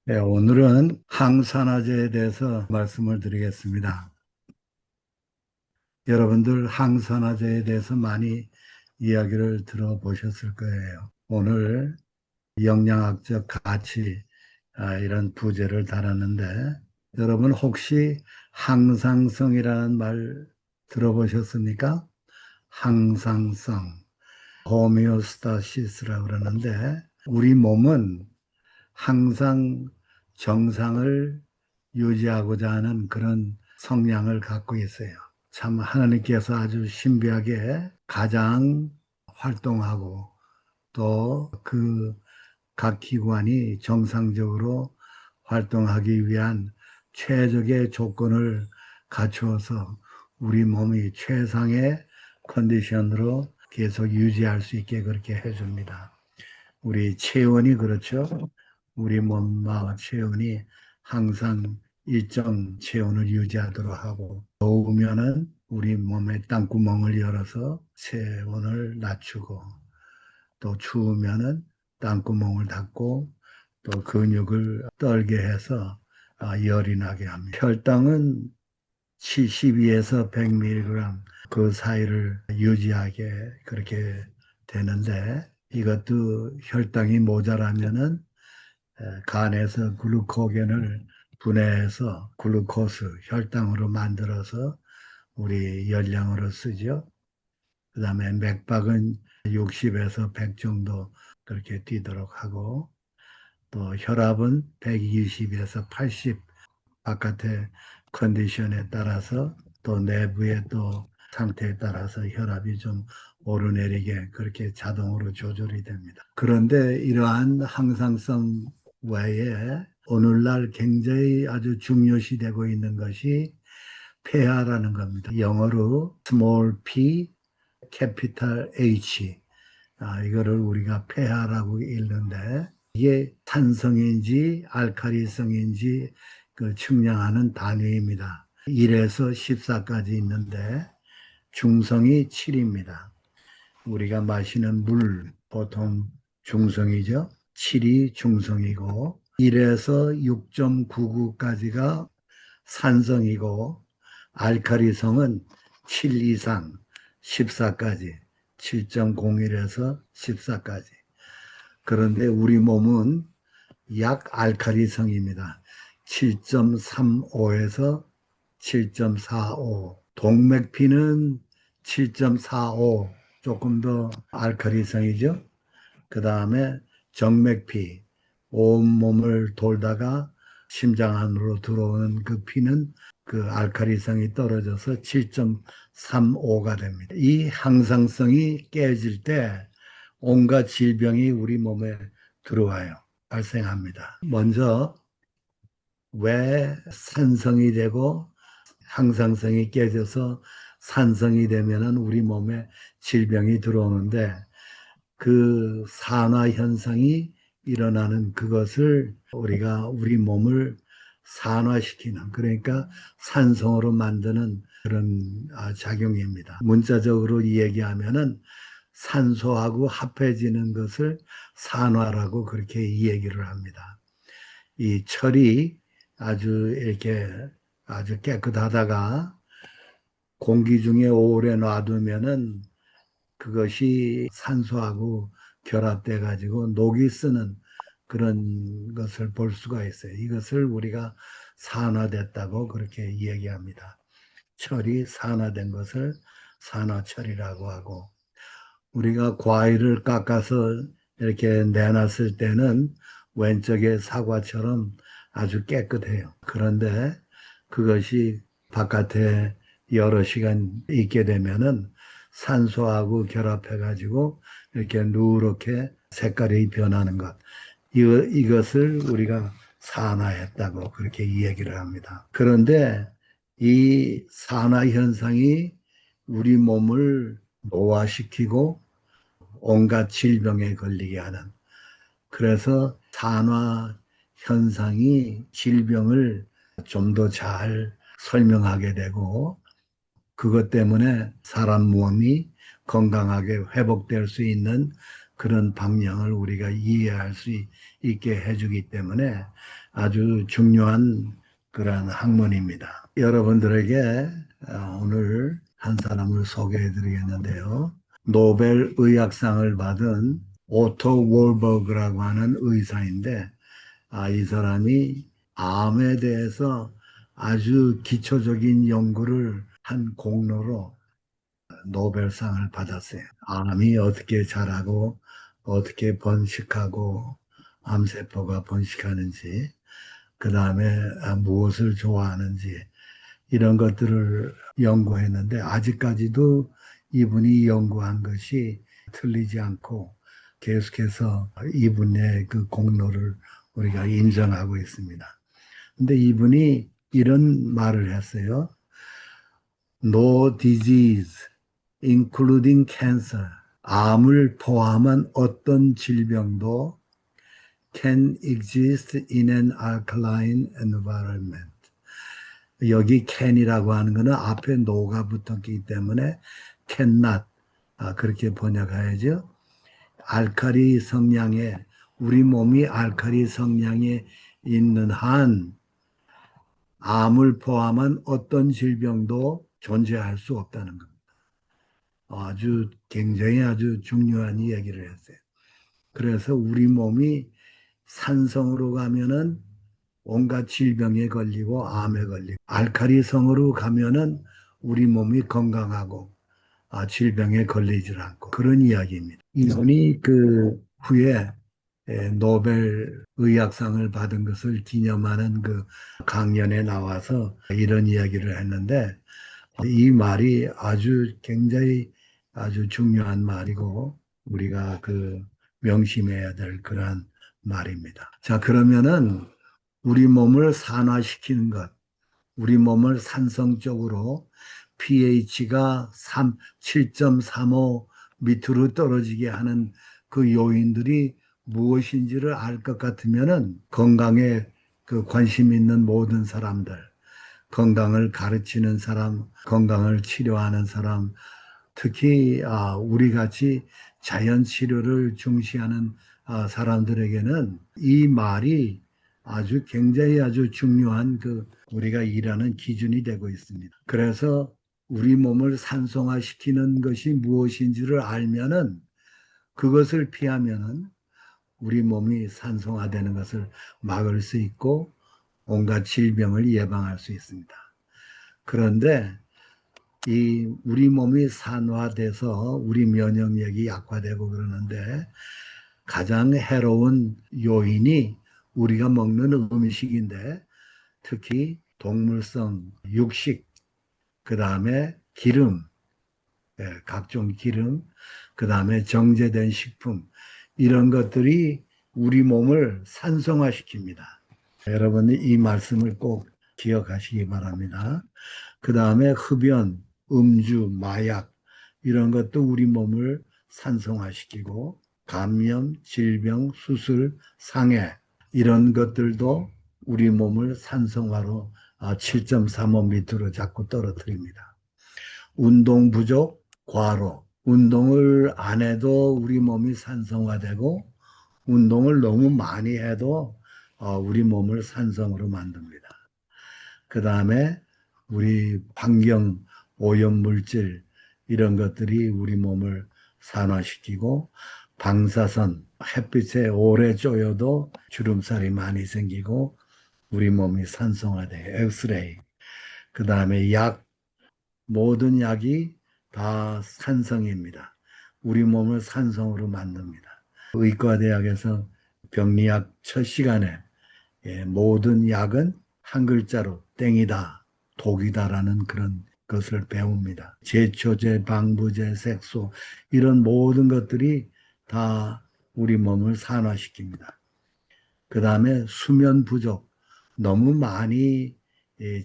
네, 오늘은 항산화제에 대해서 말씀을 드리겠습니다. 여러분들 항산화제에 대해서 많이 이야기를 들어보셨을 거예요. 오늘 영양학적 가치, 이런 부제를 달았는데, 여러분 혹시 항상성이라는 말 들어보셨습니까? 항상성, 호메오스타시스라고 그러는데, 우리 몸은 항상 정상을 유지하고자 하는 그런 성향을 갖고 있어요. 참 하나님께서 아주 신비하게 가장 활동하고 또 그 각 기관이 정상적으로 활동하기 위한 최적의 조건을 갖추어서 우리 몸이 최상의 컨디션으로 계속 유지할 수 있게 그렇게 해줍니다. 우리 체온이 그렇죠. 우리 몸과 체온이 항상 일정 체온을 유지하도록 하고 더우면은 우리 몸의 땅구멍을 열어서 체온을 낮추고 또 추우면은 땅구멍을 닫고 또 근육을 떨게 해서 열이 나게 합니다. 혈당은 72에서 100mg 그 사이를 유지하게 그렇게 되는데 이것도 혈당이 모자라면은 간에서 글루코겐을 분해해서 글루코스 혈당으로 만들어서 우리 열량으로 쓰죠. 그다음에 맥박은 60에서 100 정도 그렇게 뛰도록 하고 또 혈압은 120에서 80 바깥의 컨디션에 따라서 또 내부의 또 상태에 따라서 혈압이 좀 오르내리게 그렇게 자동으로 조절이 됩니다. 그런데 이러한 항상성 외에 오늘날 굉장히 아주 중요시되고 있는 것이 폐하라는 겁니다. 영어로 small p, capital H. 이거를 우리가 폐하라고 읽는데 이게 탄성인지 알카리성인지 그 측량하는 단위입니다. 1에서 14까지 있는데 중성이 7입니다. 우리가 마시는 물 보통 중성이죠. 7이 중성이고 1에서 6.99까지가 산성이고 알카리성은 7 이상 14까지 7.01에서 14까지. 그런데 우리 몸은 약 알카리성입니다. 7.35에서 7.45. 동맥피는 7.45, 조금 더 알카리성이죠. 그 다음에 정맥피, 온몸을 돌다가 심장 안으로 들어오는 그 피는 그 알카리성이 떨어져서 7.35가 됩니다. 이 항상성이 깨질 때 온갖 질병이 우리 몸에 들어와요. 발생합니다. 먼저 왜 산성이 되고 항상성이 깨져서 산성이 되면은 우리 몸에 질병이 들어오는데 그 산화 현상이 일어나는 그것을 우리가 우리 몸을 산화시키는 그러니까 산성으로 만드는 그런 작용입니다. 문자적으로 얘기하면은 산소하고 합해지는 것을 산화라고 그렇게 얘기를 합니다. 이 철이 아주 이렇게 아주 깨끗하다가 공기 중에 오래 놔두면은 그것이 산소하고 결합돼 가지고 녹이 쓰는 그런 것을 볼 수가 있어요. 이것을 우리가 산화됐다고 그렇게 얘기합니다. 철이 산화된 것을 산화철이라고 하고 우리가 과일을 깎아서 이렇게 내놨을 때는 왼쪽에 사과처럼 아주 깨끗해요. 그런데 그것이 바깥에 여러 시간 있게 되면은 산소하고 결합해가지고 이렇게 누렇게 색깔이 변하는 것. 이것을 우리가 산화했다고 그렇게 이야기를 합니다. 그런데 이 산화 현상이 우리 몸을 노화시키고 온갖 질병에 걸리게 하는 그래서 산화 현상이 질병을 좀 더 잘 설명하게 되고 그것 때문에 사람 몸이 건강하게 회복될 수 있는 그런 방향을 우리가 이해할 수 있게 해주기 때문에 아주 중요한 그러한 학문입니다. 여러분들에게 오늘 한 사람을 소개해 드리겠는데요. 노벨 의학상을 받은 오토 월버그라고 하는 의사인데, 이 사람이 암에 대해서 아주 기초적인 연구를 한 공로로 노벨상을 받았어요. 암이 어떻게 자라고 어떻게 번식하고 암세포가 번식하는지, 그 다음에 무엇을 좋아하는지 이런 것들을 연구했는데 아직까지도 이분이 연구한 것이 틀리지 않고 계속해서 이분의 그 공로를 우리가 인정하고 있습니다. 근데 이분이 이런 말을 했어요. No disease, including cancer. 암을 포함한 어떤 질병도 can exist in an alkaline environment. 여기 can이라고 하는 거는 앞에 no가 붙었기 때문에 cannot 그렇게 번역해야죠. 알칼리 성량에 우리 몸이 알칼리 성량에 있는 한 암을 포함한 어떤 질병도 존재할 수 없다는 겁니다. 아주 굉장히 아주 중요한 이야기를 했어요. 그래서 우리 몸이 산성으로 가면은 온갖 질병에 걸리고 암에 걸리고 알칼리성으로 가면은 우리 몸이 건강하고 질병에 걸리질 않고 그런 이야기입니다. 이분이 그 후에 노벨 의학상을 받은 것을 기념하는 그 강연에 나와서 이런 이야기를 했는데 이 말이 아주 굉장히 아주 중요한 말이고 우리가 그 명심해야 될 그러한 말입니다. 자, 그러면은 우리 몸을 산화시키는 것, 우리 몸을 산성적으로 pH가 7.35 밑으로 떨어지게 하는 그 요인들이 무엇인지를 알 것 같으면은 건강에 그 관심 있는 모든 사람들, 건강을 가르치는 사람, 건강을 치료하는 사람, 특히 우리 같이 자연 치료를 중시하는 사람들에게는 이 말이 아주 굉장히 아주 중요한 그 우리가 일하는 기준이 되고 있습니다. 그래서 우리 몸을 산성화시키는 것이 무엇인지를 알면은 그것을 피하면은 우리 몸이 산성화되는 것을 막을 수 있고 온갖 질병을 예방할 수 있습니다. 그런데 이 우리 몸이 산화돼서 우리 면역력이 약화되고 그러는데 가장 해로운 요인이 우리가 먹는 음식인데 특히 동물성 육식, 그 다음에 기름, 각종 기름, 그 다음에 정제된 식품 이런 것들이 우리 몸을 산성화시킵니다. 여러분이 이 말씀을 꼭 기억하시기 바랍니다. 그 다음에 흡연, 음주, 마약 이런 것도 우리 몸을 산성화시키고 감염, 질병, 수술, 상해 이런 것들도 우리 몸을 산성화로 7.35 밑으로 자꾸 떨어뜨립니다. 운동 부족, 과로. 운동을 안 해도 우리 몸이 산성화되고 운동을 너무 많이 해도 우리 몸을 산성으로 만듭니다. 그 다음에 우리 환경 오염 물질 이런 것들이 우리 몸을 산화시키고 방사선 햇빛에 오래 쬐어도 주름살이 많이 생기고 우리 몸이 산성화돼 엑스레이 그 다음에 약 모든 약이 다 산성입니다. 우리 몸을 산성으로 만듭니다. 의과대학에서 병리학 첫 시간에 모든 약은 한 글자로 땡이다, 독이다라는 그런 것을 배웁니다. 제초제, 방부제, 색소 이런 모든 것들이 다 우리 몸을 산화시킵니다. 그 다음에 수면 부족, 너무 많이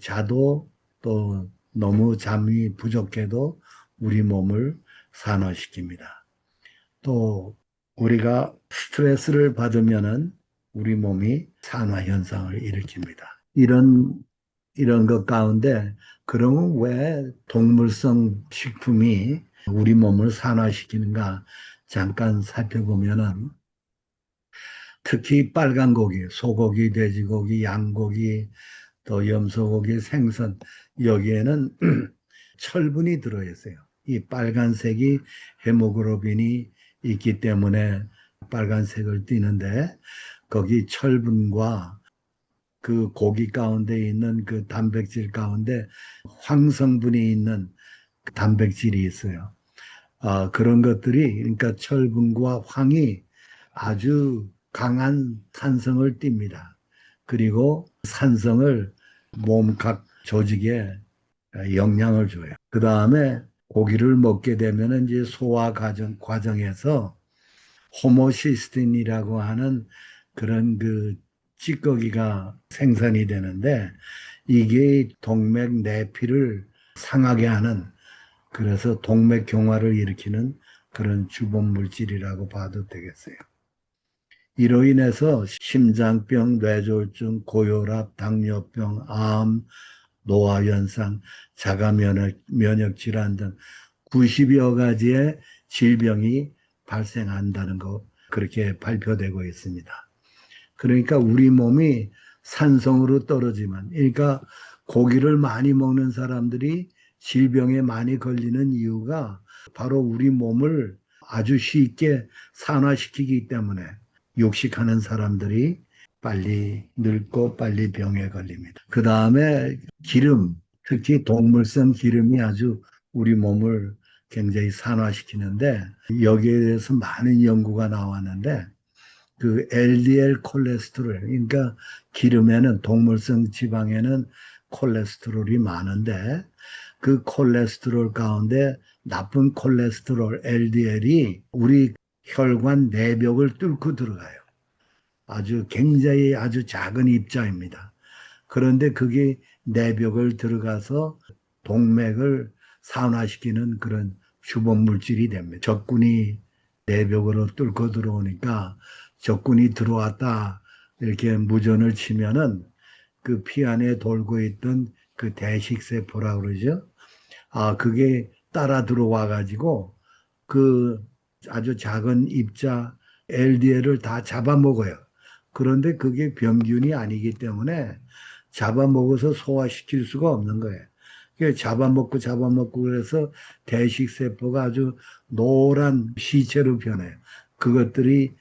자도 또 너무 잠이 부족해도 우리 몸을 산화시킵니다. 또 우리가 스트레스를 받으면은 우리 몸이 산화 현상을 일으킵니다. 이런 것 가운데 그러면 왜 동물성 식품이 우리 몸을 산화시키는가 잠깐 살펴보면은 특히 빨간 고기, 소고기, 돼지고기, 양고기, 또 염소고기, 생선, 여기에는 철분이 들어있어요. 이 빨간색이 헤모글로빈이 있기 때문에 빨간색을 띠는데, 거기 철분과 그 고기 가운데 있는 그 단백질 가운데 황성분이 있는 그 단백질이 있어요. 그런 것들이, 그러니까 철분과 황이 아주 강한 산성을 띱니다. 그리고 산성을 몸 각 조직에 영향을 줘요. 그 다음에 고기를 먹게 되면 이제 소화 과정에서 호모시스틴이라고 하는 그런 그 찌꺼기가 생산이 되는데, 이게 동맥 내피를 상하게 하는, 그래서 동맥경화를 일으키는 그런 주범 물질이라고 봐도 되겠어요. 이로 인해서 심장병, 뇌졸중, 고혈압, 당뇨병, 암, 노화현상, 자가 면역 질환 등 90여 가지의 질병이 발생한다는 거, 그렇게 발표되고 있습니다. 그러니까 우리 몸이 산성으로 떨어지면, 그러니까 고기를 많이 먹는 사람들이 질병에 많이 걸리는 이유가 바로 우리 몸을 아주 쉽게 산화시키기 때문에 육식하는 사람들이 빨리 늙고 빨리 병에 걸립니다. 그 다음에 기름, 특히 동물성 기름이 아주 우리 몸을 굉장히 산화시키는데, 여기에 대해서 많은 연구가 나왔는데, 그 LDL 콜레스테롤, 그러니까 기름에는, 동물성 지방에는 콜레스테롤이 많은데, 그 콜레스테롤 가운데 나쁜 콜레스테롤 LDL이 우리 혈관 내벽을 뚫고 들어가요. 아주 굉장히 아주 작은 입자입니다. 그런데 그게 내벽을 들어가서 동맥을 산화시키는 그런 주범 물질이 됩니다. 적군이 내벽으로 뚫고 들어오니까, 적군이 들어왔다 이렇게 무전을 치면은 그 피 안에 돌고 있던 그 대식세포라 그러죠. 그게 따라 들어와 가지고 그 아주 작은 입자 LDL을 다 잡아먹어요. 그런데 그게 병균이 아니기 때문에 잡아먹어서 소화시킬 수가 없는 거예요. 잡아먹고 그래서 대식세포가 아주 노란 시체로 변해요. 그것들이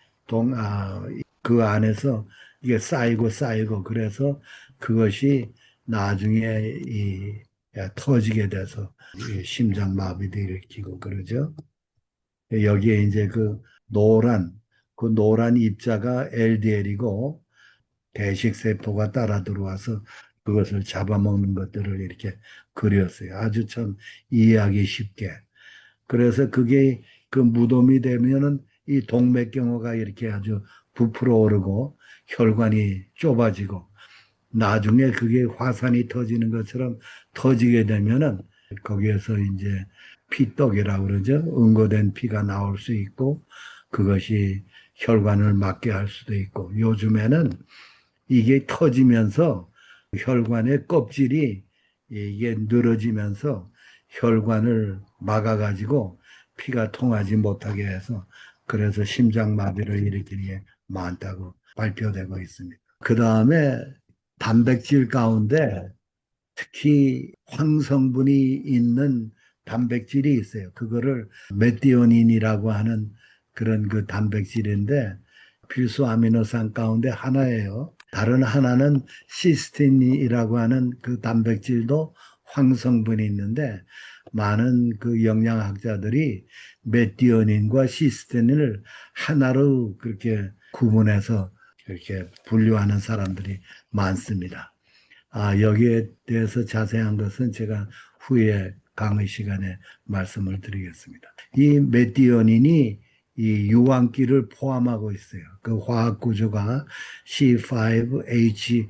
그 안에서 이게 쌓이고 그래서 그것이 나중에 터지게 돼서 심장마비도 일으키고 그러죠. 여기에 이제 그 노란 입자가 LDL이고, 대식세포가 따라 들어와서 그것을 잡아먹는 것들을 이렇게 그렸어요. 아주 참 이해하기 쉽게. 그래서 그게 그 무덤이 되면은 이 동맥경화가 이렇게 아주 부풀어 오르고 혈관이 좁아지고, 나중에 그게 화산이 터지는 것처럼 터지게 되면은 거기에서 이제 피떡이라고 그러죠. 응고된 피가 나올 수 있고, 그것이 혈관을 막게 할 수도 있고, 요즘에는 이게 터지면서 혈관의 껍질이 이게 늘어지면서 혈관을 막아가지고 피가 통하지 못하게 해서, 그래서 심장마비를 일으키는 게 많다고 발표되고 있습니다. 그 다음에 단백질 가운데 특히 황성분이 있는 단백질이 있어요. 그거를 메티오닌이라고 하는 그런 그 단백질인데, 필수 아미노산 가운데 하나예요. 다른 하나는 시스틴이라고 하는 그 단백질도 황성분이 있는데, 많은 그 영양학자들이 메티오닌과 시스틴을 하나로 그렇게 구분해서 이렇게 분류하는 사람들이 많습니다. 여기에 대해서 자세한 것은 제가 후에 강의 시간에 말씀을 드리겠습니다. 이 메티오닌이 이 유황기를 포함하고 있어요. 그 화학 구조가 C5H,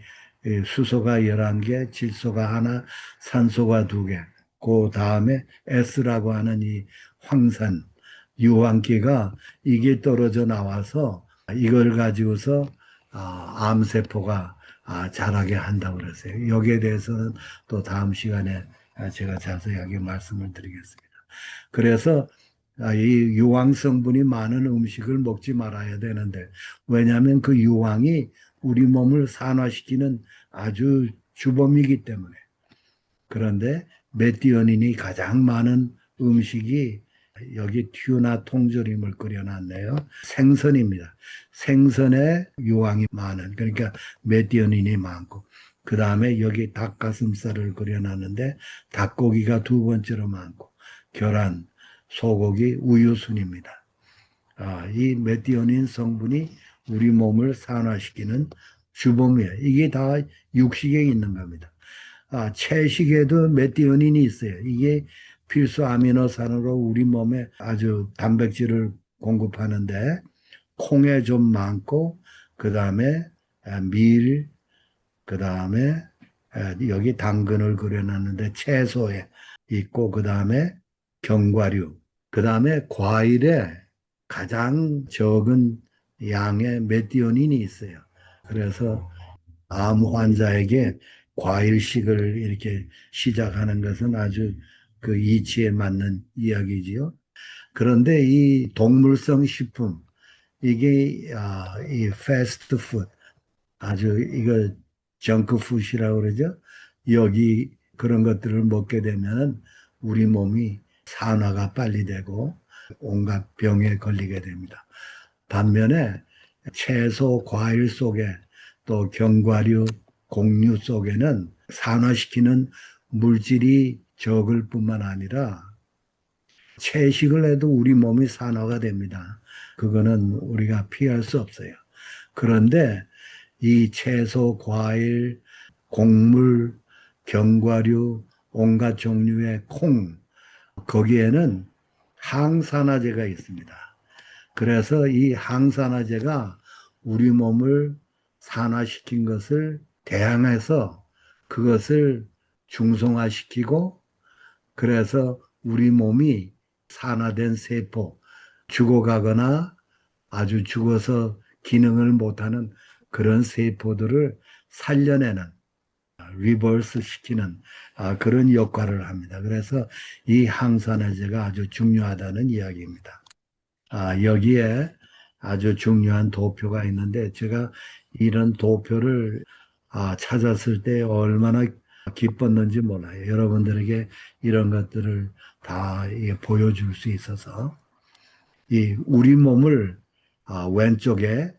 수소가 11개, 질소가 하나, 산소가 2개. 그 다음에 S라고 하는 이 황산, 유황기가 이게 떨어져 나와서 이걸 가지고서 암세포가 자라게 한다고 그랬어요. 여기에 대해서는 또 다음 시간에 제가 자세하게 말씀을 드리겠습니다. 그래서 이 유황 성분이 많은 음식을 먹지 말아야 되는데, 왜냐하면 그 유황이 우리 몸을 산화시키는 아주 주범이기 때문에. 그런데 메티오닌이 가장 많은 음식이 여기 튜나 통조림을 끓여놨네요. 생선입니다. 생선에 유황이 많은, 그러니까 메티오닌이 많고, 그 다음에 여기 닭가슴살을 끓여놨는데 닭고기가 두 번째로 많고, 계란, 소고기, 우유순입니다. 이 메티오닌 성분이 우리 몸을 산화시키는 주범이에요. 이게 다 육식에 있는 겁니다. 채식에도 메티오닌이 있어요. 이게 필수 아미노산으로 우리 몸에 아주 단백질을 공급하는데 콩에 좀 많고 그 다음에 밀, 그 다음에 여기 당근을 그려놨는데 채소에 있고 그 다음에 견과류, 그 다음에 과일에 가장 적은 양의 메티오닌이 있어요. 그래서 암 환자에게 과일식을 이렇게 시작하는 것은 아주 그 이치에 맞는 이야기지요. 그런데 이 동물성 식품, 이게 이 패스트푸드, 아주 이거 정크푸드라고 그러죠. 여기 그런 것들을 먹게 되면 우리 몸이 산화가 빨리 되고 온갖 병에 걸리게 됩니다. 반면에 채소, 과일 속에 또 견과류, 곡류 속에는 산화시키는 물질이 적을 뿐만 아니라 채식을 해도 우리 몸이 산화가 됩니다. 그거는 우리가 피할 수 없어요. 그런데 이 채소, 과일, 곡물, 견과류, 온갖 종류의 콩, 거기에는 항산화제가 있습니다. 그래서 이 항산화제가 우리 몸을 산화시킨 것을 대항해서 그것을 중성화시키고 그래서 우리 몸이 산화된 세포, 죽어가거나 아주 죽어서 기능을 못하는 그런 세포들을 살려내는 리버스 시키는 그런 역할을 합니다. 그래서 이 항산화제가 아주 중요하다는 이야기입니다. 여기에 아주 중요한 도표가 있는데 제가 이런 도표를 찾았을 때 얼마나 기뻤는지 몰라요. 여러분들에게 이런 것들을 다 보여줄 수 있어서 이 우리 몸을 왼쪽에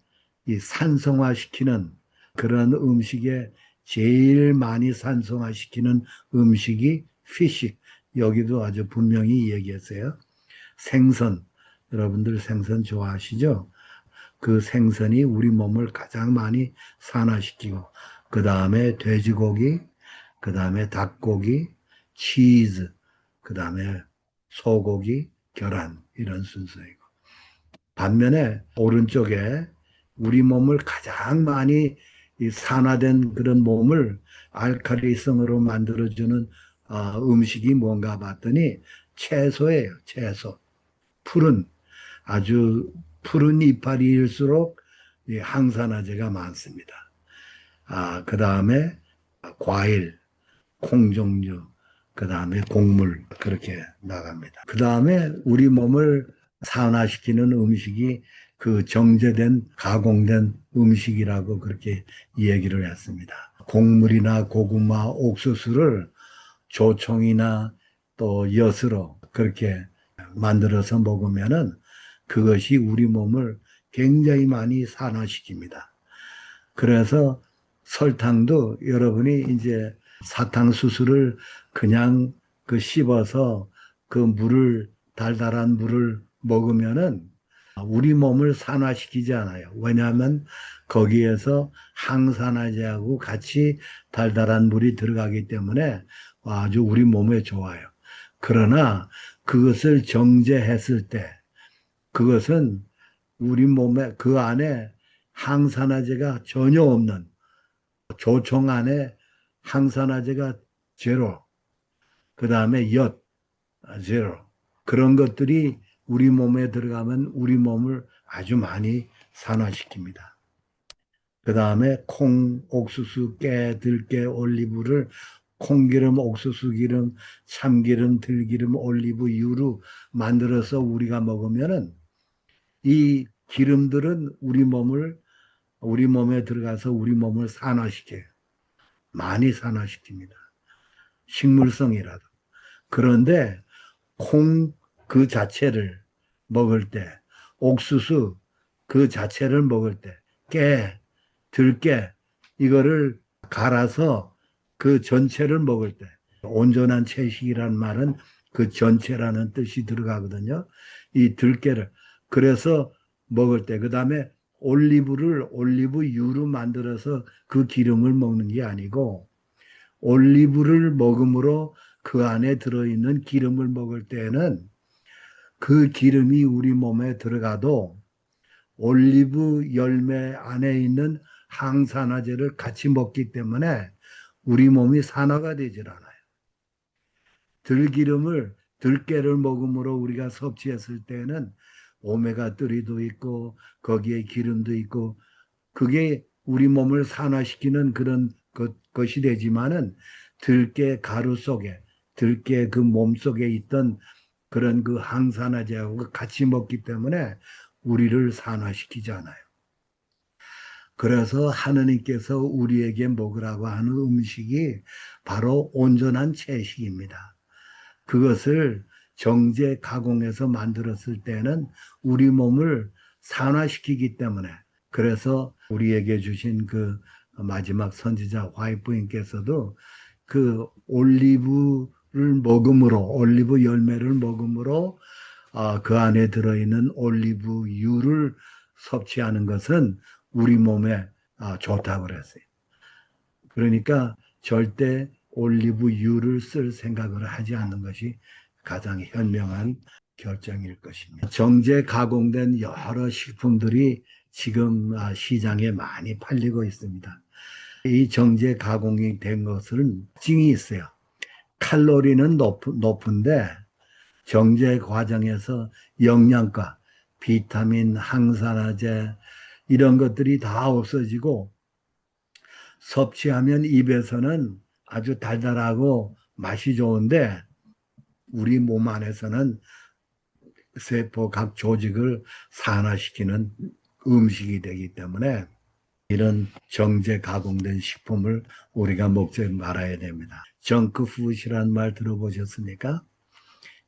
이 산성화시키는 그런 음식에 제일 많이 산성화시키는 음식이 피식. 여기도 아주 분명히 얘기했어요. 생선. 여러분들 생선 좋아하시죠? 그 생선이 우리 몸을 가장 많이 산화시키고 그 다음에 돼지고기, 그 다음에 닭고기, 치즈, 그 다음에 소고기, 계란 이런 순서이고 반면에 오른쪽에 우리 몸을 가장 많이 이 산화된 그런 몸을 알칼리성으로 만들어주는 음식이 뭔가 봤더니 채소예요. 채소. 푸른 아주 푸른 이파리일수록 이 항산화제가 많습니다. 그 다음에 과일, 콩 종류, 그 다음에 곡물 그렇게 나갑니다. 그 다음에 우리 몸을 산화시키는 음식이 그 정제된 가공된 음식이라고 그렇게 얘기를 했습니다. 곡물이나 고구마, 옥수수를 조청이나 또 엿으로 그렇게 만들어서 먹으면은 그것이 우리 몸을 굉장히 많이 산화시킵니다. 그래서 설탕도 여러분이 이제 사탕수수를 그냥 그 씹어서 그 물을 달달한 물을 먹으면은 우리 몸을 산화시키지 않아요. 왜냐하면 거기에서 항산화제하고 같이 달달한 물이 들어가기 때문에 아주 우리 몸에 좋아요. 그러나 그것을 정제했을 때 그것은 우리 몸에 그 안에 항산화제가 전혀 없는 조총 안에 항산화제가 제로, 그 다음에 엿 제로 그런 것들이 우리 몸에 들어가면 우리 몸을 아주 많이 산화시킵니다. 그 다음에 콩, 옥수수, 깨, 들깨, 올리브를 콩기름, 옥수수 기름, 참기름, 들기름, 올리브, 유로 만들어서 우리가 먹으면은 이 기름들은 우리 몸에 들어가서 우리 몸을 산화시켜요. 많이 산화시킵니다. 식물성이라도. 그런데 콩 그 자체를 먹을 때, 옥수수 그 자체를 먹을 때, 깨, 들깨 이거를 갈아서 그 전체를 먹을 때, 온전한 채식이란 말은 그 전체라는 뜻이 들어가거든요. 이 들깨를 그래서 먹을 때, 그 다음에 올리브유로 만들어서 그 기름을 먹는 게 아니고 올리브를 먹음으로 그 안에 들어있는 기름을 먹을 때에는 그 기름이 우리 몸에 들어가도 올리브 열매 안에 있는 항산화제를 같이 먹기 때문에 우리 몸이 산화가 되질 않아요. 들깨를 먹음으로 우리가 섭취했을 때는 오메가3도 있고 거기에 기름도 있고 그게 우리 몸을 산화시키는 그런 것이 되지만은 들깨 가루 속에 들깨 그 몸 속에 있던 그런 그 항산화제하고 같이 먹기 때문에 우리를 산화시키지 않아요. 그래서 하느님께서 우리에게 먹으라고 하는 음식이 바로 온전한 채식입니다. 그것을 정제 가공해서 만들었을 때는 우리 몸을 산화시키기 때문에 그래서 우리에게 주신 그 마지막 선지자 화이트부인께서도 그 올리브 열매를 먹음으로 그 안에 들어있는 올리브유를 섭취하는 것은 우리 몸에 좋다고 그랬어요. 그러니까 절대 올리브유를 쓸 생각을 하지 않는 것이 가장 현명한 결정일 것입니다. 정제 가공된 여러 식품들이 지금 시장에 많이 팔리고 있습니다. 이 정제 가공이 된 것은 특징이 있어요. 칼로리는 높은데 정제 과정에서 영양가, 비타민, 항산화제 이런 것들이 다 없어지고 섭취하면 입에서는 아주 달달하고 맛이 좋은데 우리 몸 안에서는 세포 각 조직을 산화시키는 음식이 되기 때문에 이런 정제 가공된 식품을 우리가 먹지 말아야 됩니다. 정크푸드란 말 들어보셨습니까?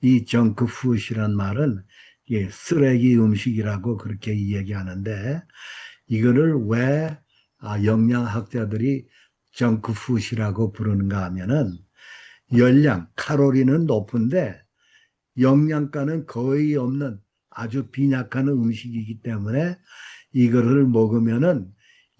이 정크푸드란 말은 쓰레기 음식이라고 그렇게 얘기하는데 이거를 왜 영양학자들이 정크푸드라고 부르는가 하면은 칼로리는 높은데 영양가는 거의 없는 아주 빈약한 음식이기 때문에 이거를 먹으면은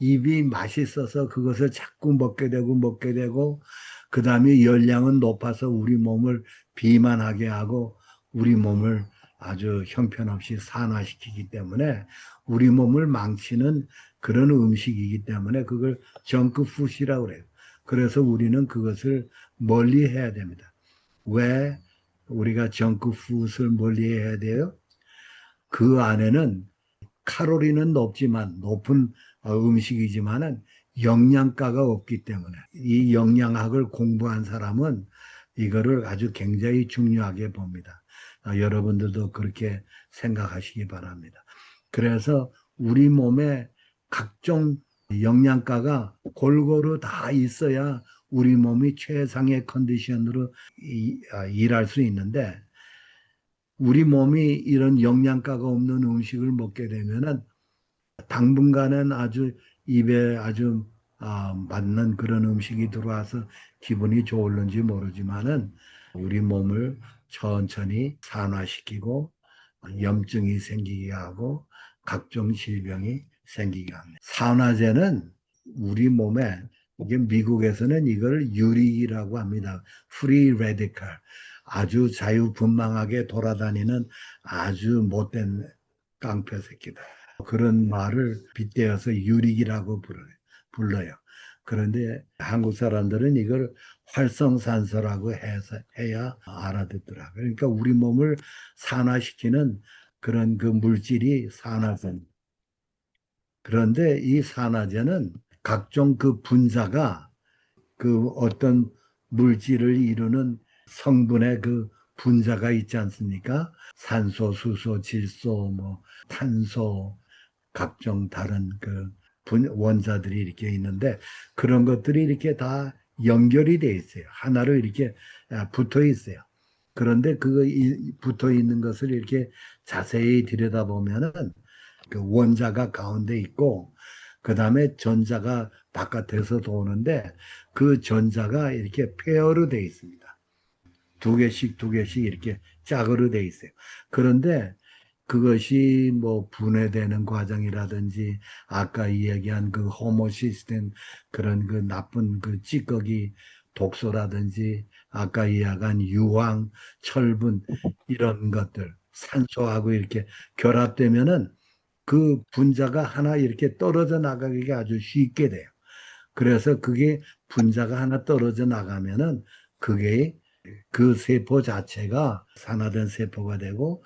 입이 맛있어서 그것을 자꾸 먹게 되고 그 다음에 열량은 높아서 우리 몸을 비만하게 하고 우리 몸을 아주 형편없이 산화시키기 때문에 우리 몸을 망치는 그런 음식이기 때문에 그걸 정크푸드라고 그래요. 그래서 우리는 그것을 멀리 해야 됩니다. 왜 우리가 정크푸드를 멀리 해야 돼요? 그 안에는 칼로리는 높은 음식이지만은 영양가가 없기 때문에 이 영양학을 공부한 사람은 이거를 아주 굉장히 중요하게 봅니다. 여러분들도 그렇게 생각하시기 바랍니다. 그래서 우리 몸에 각종 영양가가 골고루 다 있어야 우리 몸이 최상의 컨디션으로 일할 수 있는데 우리 몸이 이런 영양가가 없는 음식을 먹게 되면은 당분간은 아주 입에 아주 맞는 그런 음식이 들어와서 기분이 좋을는지 모르지만은 우리 몸을 천천히 산화시키고 염증이 생기게 하고 각종 질병이 생기게 합니다. 산화제는 우리 몸에 이게 미국에서는 이걸 유릭이라고 합니다. 프리 레디컬. 아주 자유분방하게 돌아다니는 아주 못된 깡패 새끼다. 그런 말을 빗대어서 유릭이라고 불러요. 그런데 한국 사람들은 이걸 활성산소라고 해서 해야 알아듣더라. 그러니까 우리 몸을 산화시키는 그런 그 물질이 산화제. 그런데 이 산화제는 각종 그 분자가 그 어떤 물질을 이루는 성분의 그 분자가 있지 않습니까? 산소, 수소, 질소, 뭐 탄소, 각종 다른 그 원자들이 이렇게 있는데 그런 것들이 이렇게 다 연결이 돼 있어요. 하나로 이렇게 붙어 있어요. 그런데 그 붙어 있는 것을 이렇게 자세히 들여다보면은 그 원자가 가운데 있고 그다음에 전자가 바깥에서 도는데 그 전자가 이렇게 페어로 돼 있습니다. 두 개씩 두 개씩 이렇게 짝으로 돼 있어요. 그런데 그것이 뭐 분해되는 과정이라든지 아까 이야기한 그 호모시스템 그런 그 나쁜 그 찌꺼기 독소라든지 아까 이야기한 유황, 철분 이런 것들 산소하고 이렇게 결합되면은 그 분자가 하나 이렇게 떨어져 나가기가 아주 쉽게 돼요. 그래서 그게 분자가 하나 떨어져 나가면은 그게 그 세포 자체가 산화된 세포가 되고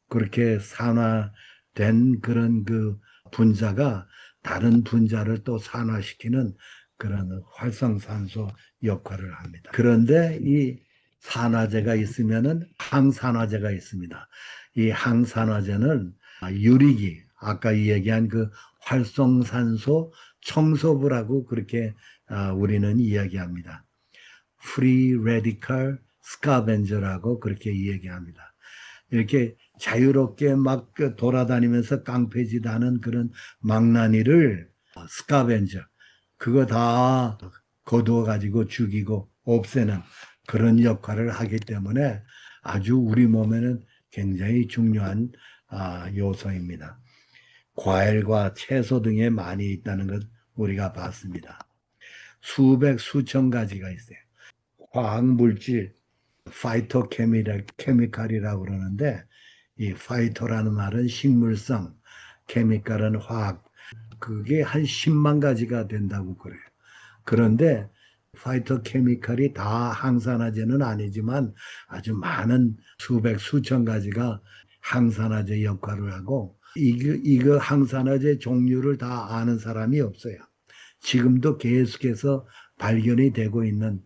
그렇게 산화된 그런 그 분자가 다른 분자를 또 산화시키는 그런 활성산소 역할을 합니다. 그런데 이 산화제가 있으면은 항산화제가 있습니다. 이 항산화제는 유리기, 아까 이 얘기한 그 활성산소 청소부라고 그렇게 우리는 이야기합니다. Free Radical Scavenger라고 그렇게 이야기합니다. 이렇게 자유롭게 막 돌아다니면서 깡패짓하는 그런 망나니를 스카벤저 그거 다 거두어 가지고 죽이고 없애는 그런 역할을 하기 때문에 아주 우리 몸에는 굉장히 중요한 요소입니다. 과일과 채소 등에 많이 있다는 것 우리가 봤습니다. 수백 수천 가지가 있어요. 화학 물질 파이토케미칼이라고 그러는데 이 파이토라는 말은 식물성, 케미칼은 화학. 그게 한 10만 가지가 된다고 그래요. 그런데 파이토케미칼이 다 항산화제는 아니지만 아주 많은 수백 수천 가지가 항산화제 역할을 하고 이거 항산화제 종류를 다 아는 사람이 없어요. 지금도 계속해서 발견이 되고 있는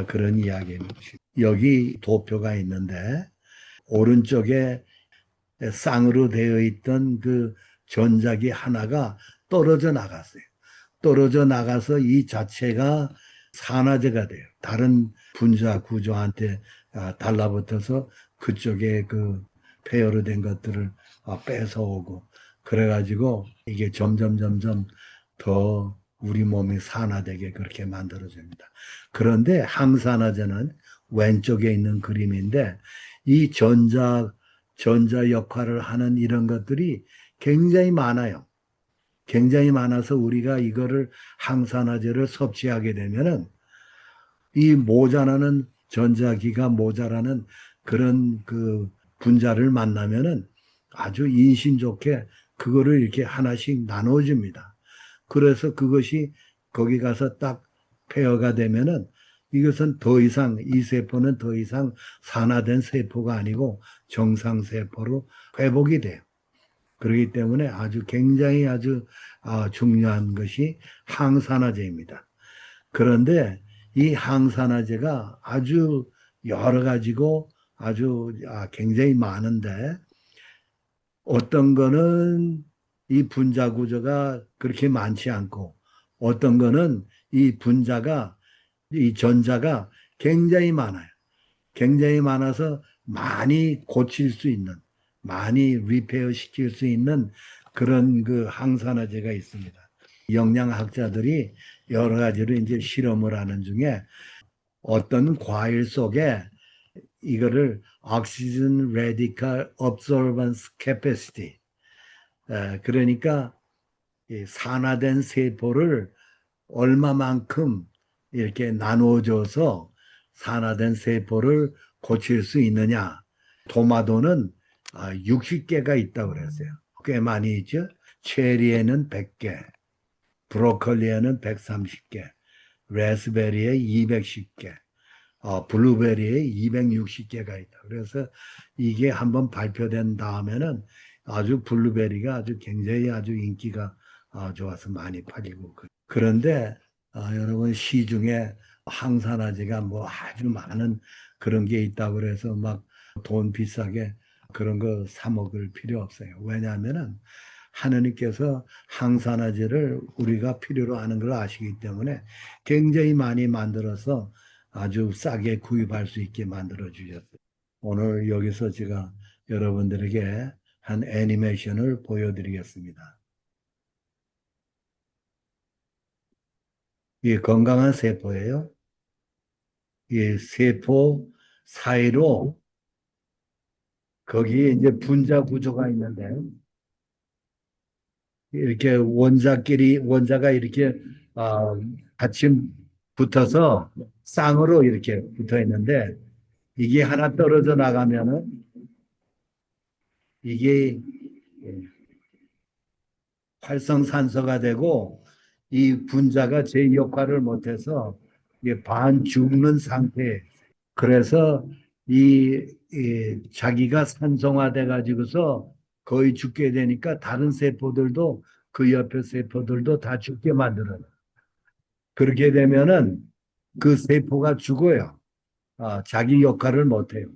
그런 이야기입니다. 여기 도표가 있는데 오른쪽에 쌍으로 되어 있던 그 전자기 하나가 떨어져 나갔어요. 떨어져 나가서 이 자체가 산화제가 돼요. 다른 분자 구조한테 달라붙어서 그쪽에 그 폐열로 된 것들을 뺏어오고 그래가지고 이게 점점 더 우리 몸이 산화되게 그렇게 만들어집니다. 그런데 항산화제는 왼쪽에 있는 그림인데 이 전자 역할을 하는 이런 것들이 굉장히 많아요. 굉장히 많아서 우리가 이거를 항산화제를 섭취하게 되면은 이 모자라는 전자기가 모자라는 그런 그 분자를 만나면은 아주 인심 좋게 그거를 이렇게 하나씩 나눠줍니다. 그래서 그것이 거기 가서 딱 폐허가 되면은 이것은 더 이상 이 세포는 더 이상 산화된 세포가 아니고 정상 세포로 회복이 돼요. 그렇기 때문에 아주 굉장히 아주 중요한 것이 항산화제입니다. 그런데 이 항산화제가 아주 여러 가지고 아주 굉장히 많은데 어떤 거는 이 분자 구조가 그렇게 많지 않고 어떤 거는 이 분자가 이 전자가 굉장히 많아요. 굉장히 많아서 많이 고칠 수 있는 많이 리페어 시킬 수 있는 그런 그 항산화제가 있습니다. 영양학자들이 여러 가지로 이제 실험을 하는 중에 어떤 과일 속에 이거를 Oxygen Radical Absorbance Capacity 그러니까 산화된 세포를 얼마만큼 이렇게 나누어줘서 산화된 세포를 고칠 수 있느냐. 토마토는 60개가 있다고 그랬어요. 꽤 많이 있죠. 체리에는 100개, 브로콜리에는 130개, 라스베리에 210개, 블루베리에 260개가 있다. 그래서 이게 한번 발표된 다음에는 아주 블루베리가 아주 굉장히 아주 인기가 좋아서 많이 팔리고. 그런데 여러분 시중에 항산화제가 뭐 아주 많은 그런 게 있다고 그래서 막 돈 비싸게 그런 거 사 먹을 필요 없어요. 왜냐하면은 하느님께서 항산화제를 우리가 필요로 하는 걸 아시기 때문에 굉장히 많이 만들어서 아주 싸게 구입할 수 있게 만들어 주셨어요. 오늘 여기서 제가 여러분들에게 한 애니메이션을 보여드리겠습니다. 이 건강한 세포예요. 이 세포 사이로 거기에 이제 분자 구조가 있는데 이렇게 원자가 이렇게 아, 같이 붙어서 쌍으로 이렇게 붙어 있는데 이게 하나 떨어져 나가면은 이게 활성산소가 되고 이 분자가 제 역할을 못해서 이게 반 죽는 상태. 그래서 자기가 산성화돼 가지고서 거의 죽게 되니까 다른 세포들도 그 옆에 세포들도 다 죽게 만들어요. 그렇게 되면은 그 세포가 죽어요. 자기 역할을 못해요.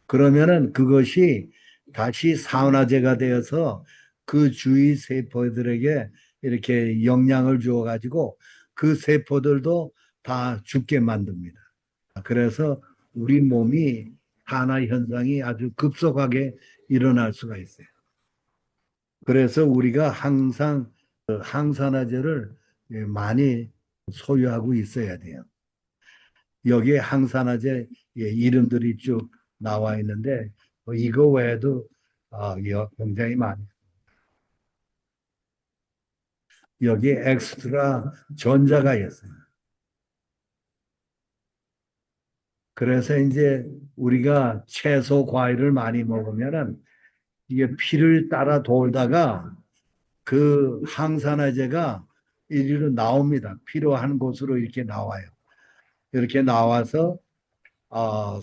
그러면은 그것이 다시 산화제가 되어서 그 주위 세포들에게 이렇게 영향을 주어 가지고 그 세포들도 다 죽게 만듭니다. 그래서 우리 몸이 산화 현상이 아주 급속하게 일어날 수가 있어요. 그래서 우리가 항상 항산화제를 많이 소유하고 있어야 돼요. 여기에 항산화제 이름들이 쭉 나와 있는데 이거 외에도 굉장히 많이 여기에 엑스트라 전자가 있어요. 그래서 이제 우리가 채소 과일을 많이 먹으면은 이게 피를 따라 돌다가 그 항산화제가 이리로 나옵니다. 필요한 곳으로 이렇게 나와요. 이렇게 나와서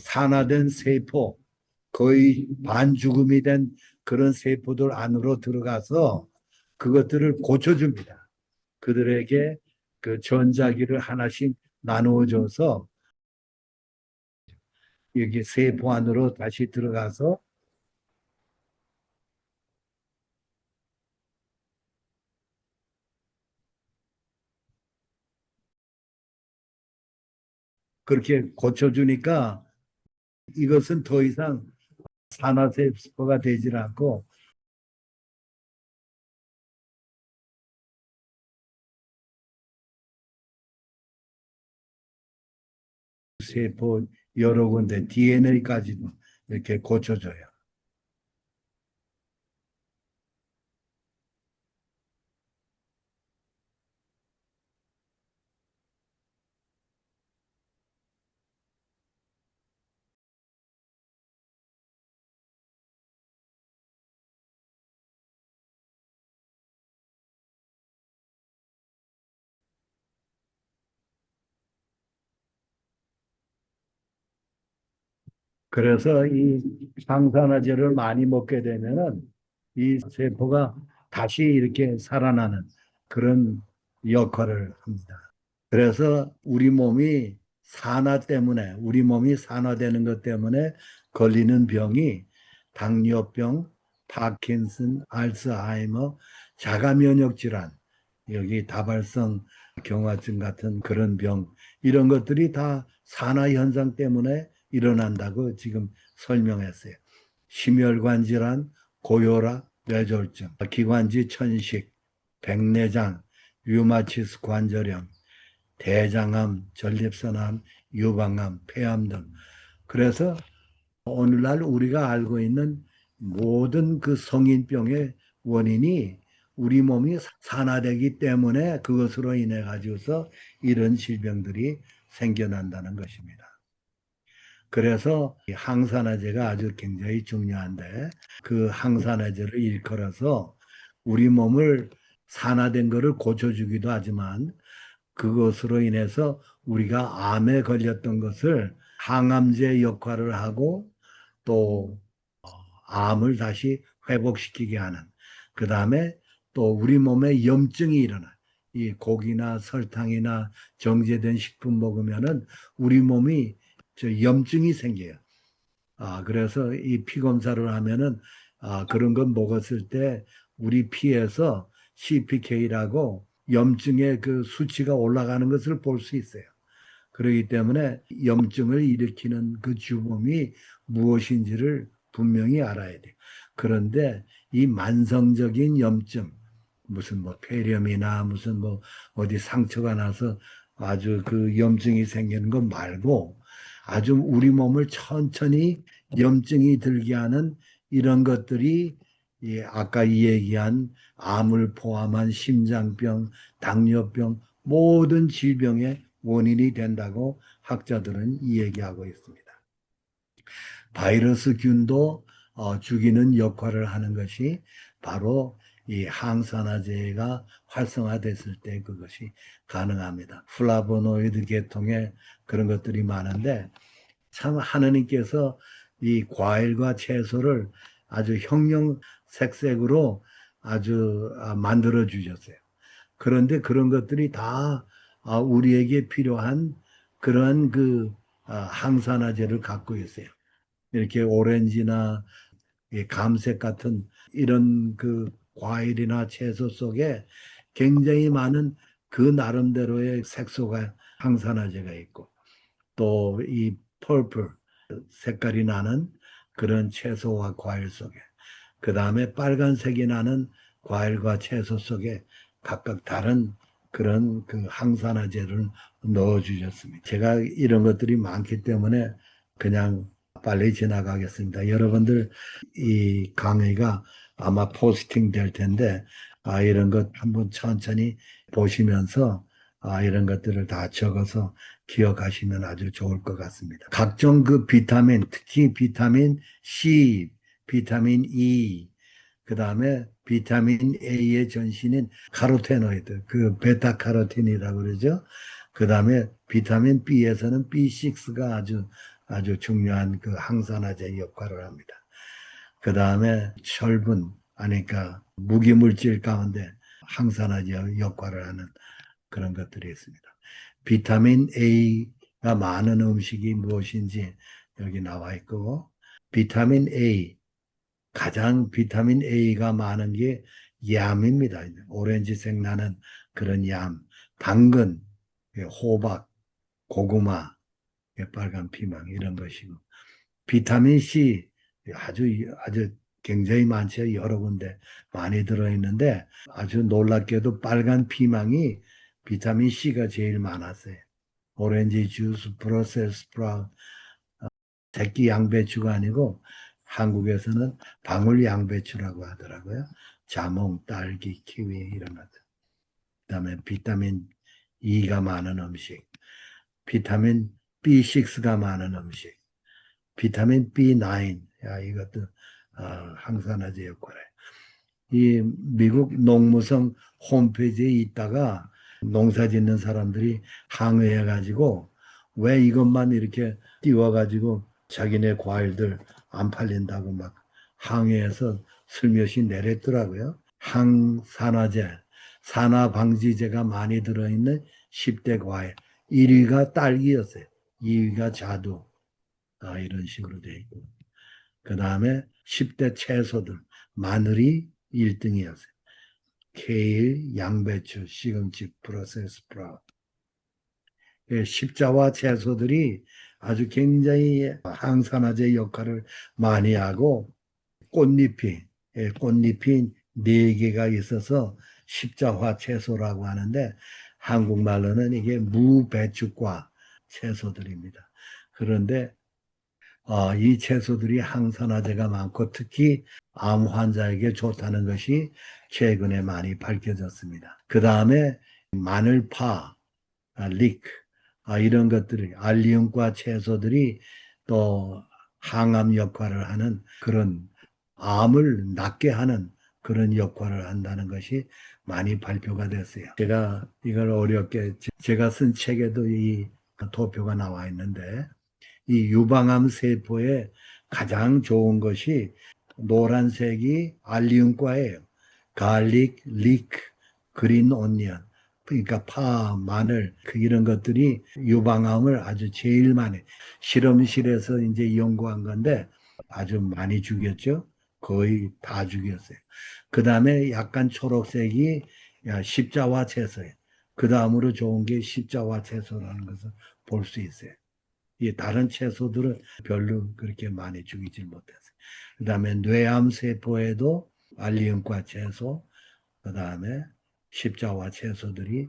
산화된 세포, 거의 반죽음이 된 그런 세포들 안으로 들어가서 그것들을 고쳐줍니다. 그들에게 그 전자기를 하나씩 나누어줘서 여기 세포 안으로 다시 들어가서 그렇게 고쳐주니까 이것은 더 이상 산화세포가 되질 않고 세포 여러 군데 DNA까지도 이렇게 고쳐줘요. 그래서 이 항산화제를 많이 먹게 되면은 이 세포가 다시 이렇게 살아나는 그런 역할을 합니다. 그래서 우리 몸이 산화되는 것 때문에 걸리는 병이 당뇨병, 파킨슨, 알츠하이머, 자가 면역 질환, 여기 다발성 경화증 같은 그런 병, 이런 것들이 다 산화 현상 때문에 일어난다고 지금 설명했어요. 심혈관 질환, 고혈압, 뇌졸중, 기관지 천식, 백내장, 류마티스 관절염, 대장암, 전립선암, 유방암, 폐암 등. 그래서 오늘날 우리가 알고 있는 모든 그 성인병의 원인이 우리 몸이 산화되기 때문에 그것으로 인해 가지고서 이런 질병들이 생겨난다는 것입니다. 그래서 항산화제가 아주 굉장히 중요한데 그 항산화제를 일컬어서 우리 몸을 산화된 것을 고쳐주기도 하지만 그것으로 인해서 우리가 암에 걸렸던 것을 항암제 역할을 하고 또 암을 다시 회복시키게 하는 그 다음에 또 우리 몸에 염증이 일어나 이 고기나 설탕이나 정제된 식품 먹으면은 우리 몸이 염증이 생겨요. 그래서 이 피 검사를 하면은 그런 건 먹었을 때 우리 피에서 CPK라고 염증의 그 수치가 올라가는 것을 볼 수 있어요. 그렇기 때문에 염증을 일으키는 그 주범이 무엇인지를 분명히 알아야 돼. 그런데 이 만성적인 염증, 무슨 뭐 폐렴이나 무슨 뭐 어디 상처가 나서 아주 그 염증이 생기는 것 말고 아주 우리 몸을 천천히 염증이 들게 하는 이런 것들이 아까 이 얘기한 암을 포함한 심장병, 당뇨병, 모든 질병의 원인이 된다고 학자들은 이 얘기하고 있습니다. 바이러스균도 죽이는 역할을 하는 것이 바로 이 항산화제가 활성화됐을 때 그것이 가능합니다. 플라보노이드 계통의 그런 것들이 많은데 참 하느님께서 이 과일과 채소를 아주 형형색색으로 아주 만들어 주셨어요. 그런데 그런 것들이 다 우리에게 필요한 그런 그 항산화제를 갖고 있어요. 이렇게 오렌지나 감색 같은 이런 그 과일이나 채소 속에 굉장히 많은 그 나름대로의 색소가 항산화제가 있고 또 이 펄플 색깔이 나는 그런 채소와 과일 속에 그 다음에 빨간색이 나는 과일과 채소 속에 각각 다른 그런 그 항산화제를 넣어 주셨습니다. 제가 이런 것들이 많기 때문에 그냥 빨리 지나가겠습니다. 여러분들 이 강의가 아마 포스팅 될 텐데 이런 것 한번 천천히 보시면서 이런 것들을 다 적어서 기억하시면 아주 좋을 것 같습니다. 각종 그 비타민, 특히 비타민 C, 비타민 E, 그 다음에 비타민 A의 전신인 카로테노이드, 그 베타카로틴이라고 그러죠. 그 다음에 비타민 B에서는 B6가 아주 중요한 그 항산화제 역할을 합니다. 그 다음에 철분, 그러니까 무기물질 가운데 항산화제 역할을 하는 그런 것들이 있습니다. 비타민 A가 많은 음식이 무엇인지 여기 나와 있고, 비타민 A, 가장 비타민 A가 많은 게 얌입니다. 오렌지색 나는 그런 얌, 당근, 호박, 고구마, 빨간 피망 이런 것이고, 비타민 C 아주 굉장히 많죠. 여러 군데 많이 들어있는데 아주 놀랍게도 빨간 피망이 비타민 C가 제일 많았어요. 오렌지 주스, 브러셀 스프라우트, 새끼 양배추가 아니고 한국에서는 방울 양배추라고 하더라고요. 자몽, 딸기, 키위 이런 것들. 그다음에 비타민 E가 많은 음식, 비타민 B6가 많은 음식, 비타민 B9, 이것도 항산화제 역할을. 이 미국 농무성 홈페이지에 있다가 농사 짓는 사람들이 항의해가지고 왜 이것만 이렇게 띄워가지고 자기네 과일들 안 팔린다고 막 항의해서 슬며시 내렸더라고요. 항산화제, 산화방지제가 많이 들어있는 10대 과일. 1위가 딸기였어요. 2위가 자두. 이런 식으로 돼 있고. 그 다음에 10대 채소들. 마늘이 1등이었어요. 케일, 양배추, 시금치, 브러셀 스프라우트. 십자와 채소들이 아주 굉장히 항산화제 역할을 많이 하고 꽃잎이 네 개가 있어서 십자화 채소라고 하는데 한국말로는 이게 무배추과 채소들입니다. 그런데 이 채소들이 항산화제가 많고 특히 암 환자에게 좋다는 것이 최근에 많이 밝혀졌습니다. 그 다음에 마늘파, 릭, 이런 것들이 알리움과 채소들이 또 항암 역할을 하는 그런 암을 낫게 하는 그런 역할을 한다는 것이 많이 발표가 됐어요. 제가 이걸 어렵게 제가 쓴 책에도 이 도표가 나와 있는데 이 유방암 세포에 가장 좋은 것이 노란색이 알리움과예요. 갈릭, 릭, 그린 오니언, 그러니까 파, 마늘, 이런 것들이 유방암을 아주 제일 많이 실험실에서 이제 연구한 건데 아주 많이 죽였죠. 거의 다 죽였어요. 그 다음에 약간 초록색이 십자화 채소예요. 그 다음으로 좋은 게 십자화 채소라는 것을 볼 수 있어요. 이 다른 채소들은 별로 그렇게 많이 죽이질 못했어요. 그 다음에 뇌암 세포에도 알리움과 채소, 그 다음에 십자와 채소들이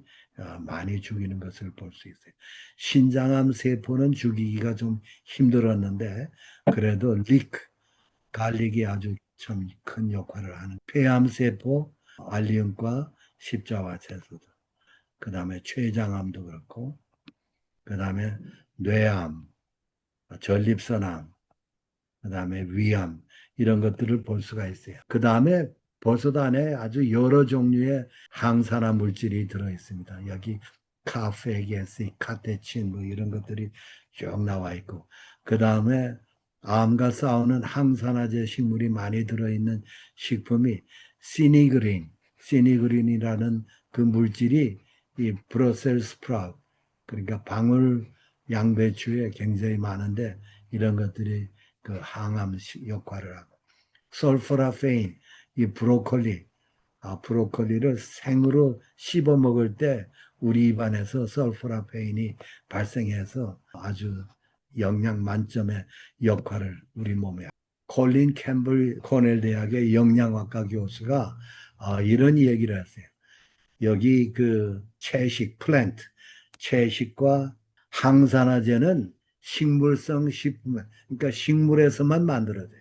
많이 죽이는 것을 볼 수 있어요. 신장암 세포는 죽이기가 좀 힘들었는데 그래도 갈릭이 아주 참 큰 역할을 하는 폐암 세포, 알리움과 십자와 채소들, 그 다음에 췌장암도 그렇고, 그 다음에 뇌암, 전립선암, 그 다음에 위암 이런 것들을 볼 수가 있어요. 그 다음에 버섯 안에 아주 여러 종류의 항산화 물질이 들어 있습니다. 여기 카페게시, 카테친 뭐 이런 것들이 쭉 나와 있고 그 다음에 암과 싸우는 항산화제 식물이 많이 들어있는 식품이 시니그린이라는 그 물질이 이 브러셀 스프라우트 그러니까 방울 양배추에 굉장히 많은데 이런 것들이 그 항암 역할을 하고 설포라페인 이 브로콜리를 생으로 씹어 먹을 때 우리 입안에서 설포라페인이 발생해서 아주 영양 만점의 역할을 우리 몸에 콜린 캠블 코넬 대학의 영양학과 교수가 이런 얘기를 했어요. 여기 그 채식과 항산화제는 식물성 식품, 그러니까 식물에서만 만들어져요.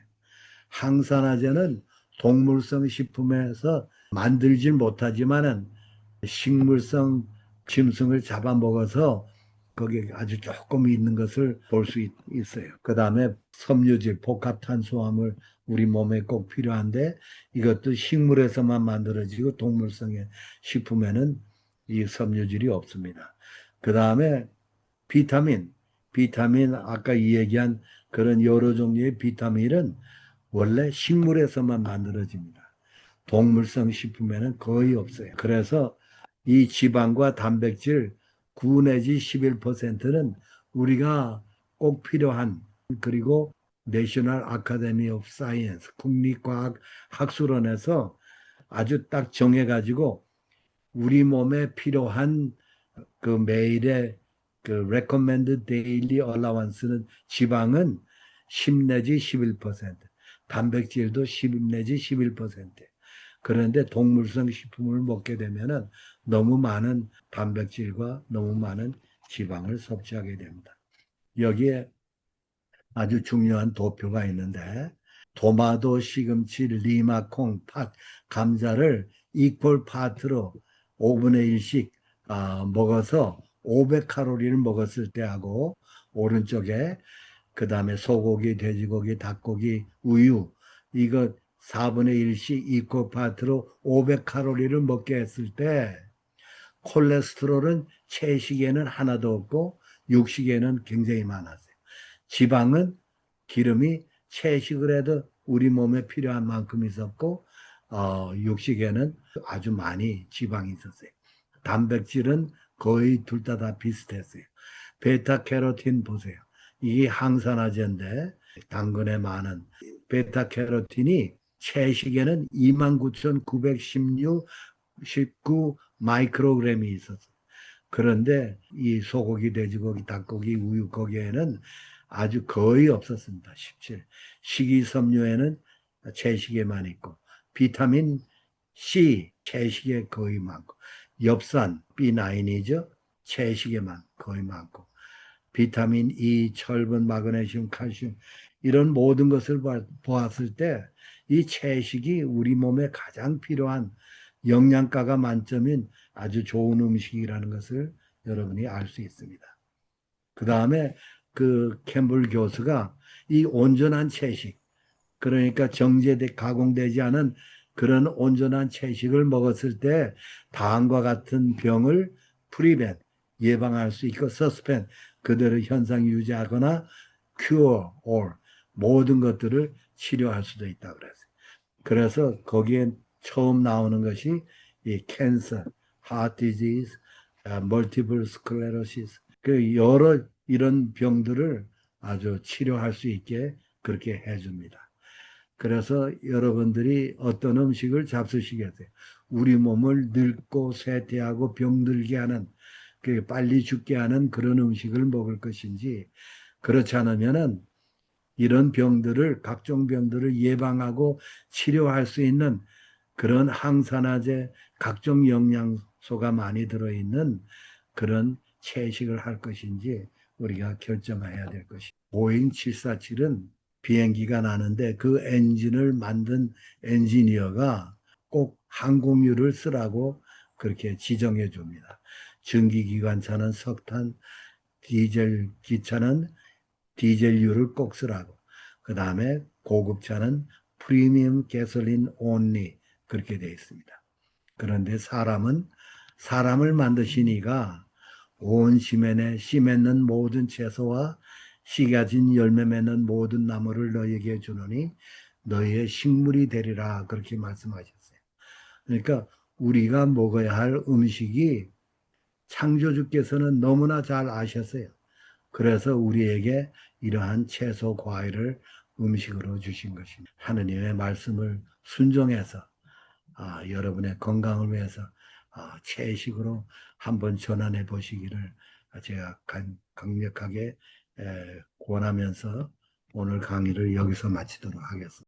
항산화제는 동물성 식품에서 만들질 못하지만은 식물성 짐승을 잡아먹어서 거기에 아주 조금 있는 것을 볼 수 있어요. 그 다음에 섬유질, 복합탄수화물 우리 몸에 꼭 필요한데 이것도 식물에서만 만들어지고 동물성의 식품에는 이 섬유질이 없습니다. 그 다음에 비타민 아까 이 얘기한 그런 여러 종류의 비타민은 원래 식물에서만 만들어집니다. 동물성 식품에는 거의 없어요. 그래서 이 지방과 단백질 9 내지 11%는 우리가 꼭 필요한 그리고 내셔널 아카데미 오브 사이언스 국립과학 학술원에서 아주 딱 정해가지고 우리 몸에 필요한 그 매일의 그 recommended daily allowance는 지방은 10 내지 11%, 단백질도 10 내지 11%. 그런데 동물성 식품을 먹게 되면은 너무 많은 단백질과 너무 많은 지방을 섭취하게 됩니다. 여기에 아주 중요한 도표가 있는데 도마도, 시금치, 리마, 콩, 팥, 감자를 이퀄 파트로 5분의 1씩 먹어서 500칼로리를 먹었을 때하고 오른쪽에 그 다음에 소고기, 돼지고기, 닭고기, 우유 이거 4분의 1씩 이퀄 파트로 500칼로리를 먹게 했을 때 콜레스테롤은 채식에는 하나도 없고 육식에는 굉장히 많았어요. 지방은 기름이 채식을 해도 우리 몸에 필요한 만큼 있었고 육식에는 아주 많이 지방이 있었어요. 단백질은 거의 둘 다 비슷했어요. 베타캐로틴 보세요. 이게 항산화제인데 당근에 많은 베타캐로틴이 채식에는 29,916 19 마이크로그램이 있었어요. 그런데 이 소고기, 돼지고기, 닭고기, 우유 거기에는 아주 거의 없었습니다. 17. 식이섬유에는 채식에만 있고 비타민 C 채식에 거의 많고 엽산 B9이죠. 채식에만 거의 많고 비타민 E, 철분, 마그네슘, 칼슘 이런 모든 것을 보았을 때 이 채식이 우리 몸에 가장 필요한 영양가가 만점인 아주 좋은 음식이라는 것을 여러분이 알 수 있습니다. 그 다음에 그 캠블 교수가 이 온전한 채식, 그러니까 정제돼 가공되지 않은 그런 온전한 채식을 먹었을 때 다음과 같은 병을 프리벤 예방할 수 있고 서스펜 그대로 현상 유지하거나 큐어 or 모든 것들을 치료할 수도 있다 그랬어요. 그래서 거기에 처음 나오는 것이 이 캔서, 하트 디지즈, 멀티플 스클레로시스, 그 여러 이런 병들을 아주 치료할 수 있게 그렇게 해줍니다. 그래서 여러분들이 어떤 음식을 잡수시겠어요? 우리 몸을 늙고 쇠퇴하고 병들게 하는, 그 빨리 죽게 하는 그런 음식을 먹을 것인지, 그렇지 않으면은 이런 병들을, 각종 병들을 예방하고 치료할 수 있는 그런 항산화제, 각종 영양소가 많이 들어있는 그런 채식을 할 것인지 우리가 결정해야 될 것이. 보잉 747은 비행기가 나는데 그 엔진을 만든 엔지니어가 꼭 항공유를 쓰라고 그렇게 지정해 줍니다. 전기기관차는 석탄, 디젤 기차는 디젤유를 꼭 쓰라고. 그 다음에 고급차는 프리미엄 가솔린 온리 그렇게 되어 있습니다. 그런데 사람을 만드시니가 온 씨 맺는 모든 채소와 씨 가진 열매 맺는 모든 나무를 너희에게 주노니 너희의 식물이 되리라 그렇게 말씀하셨어요. 그러니까 우리가 먹어야 할 음식이 창조주께서는 너무나 잘 아셨어요. 그래서 우리에게 이러한 채소, 과일을 음식으로 주신 것입니다. 하느님의 말씀을 순종해서 여러분의 건강을 위해서 채식으로 한번 전환해 보시기를 제가 강력하게 권하면서 오늘 강의를 여기서 마치도록 하겠습니다.